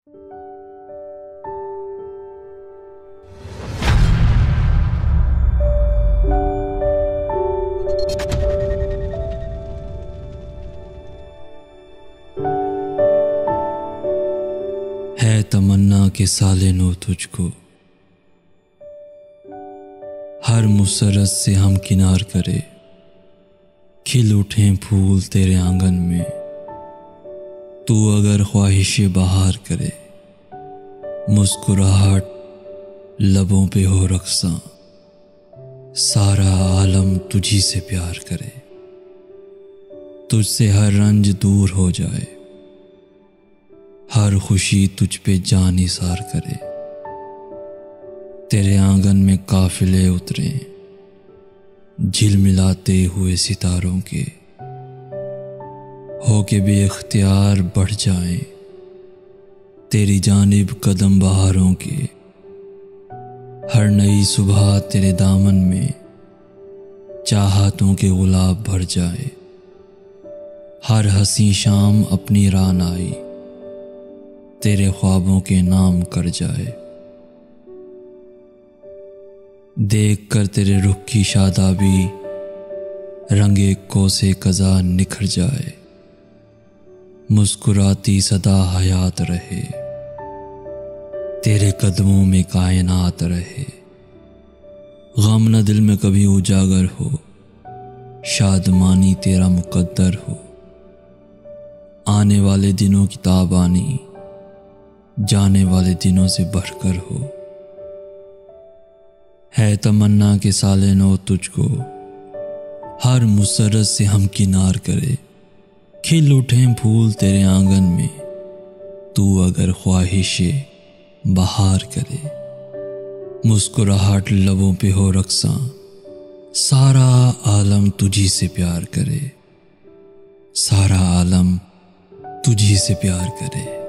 है तमन्ना के साले नो तुझको, हर मुसरत से हम किनार करे, खिल उठें फूल तेरे आंगन में, तू अगर ख्वाहिशे बहार करे, मुस्कुराहट लबों पे हो रक्सा, सारा आलम तुझी से प्यार करे, तुझसे हर रंज दूर हो जाए, हर खुशी तुझ पे जान निसार करे, तेरे आंगन में काफिले उतरे झिलमिलाते हुए सितारों के, होके बेख्तियार बढ़ जाएं तेरी जानिब कदम बहारों के, हर नई सुबह तेरे दामन में चाहतों के गुलाब भर जाए, हर हंसी शाम अपनी रान आई तेरे ख्वाबों के नाम कर जाए, देख कर तेरे रुख की शादाबी रंगे कोसे कज़ा निखर जाए, मुस्कुराती सदा हयात रहे, तेरे कदमों में कायनात रहे, गम न दिल में कभी उजागर हो, शादमानी तेरा मुकद्दर हो, आने वाले दिनों की ताबानी जाने वाले दिनों से बढ़कर हो, है तमन्ना के साले नो तुझको, हर मुसरत से हम किनार करे, खिल उठें फूल तेरे आंगन में, तू अगर ख्वाहिशे बहार करे, मुस्कुराहट लबों पे हो रक्सा, सारा आलम तुझी से प्यार करे, सारा आलम तुझी से प्यार करे।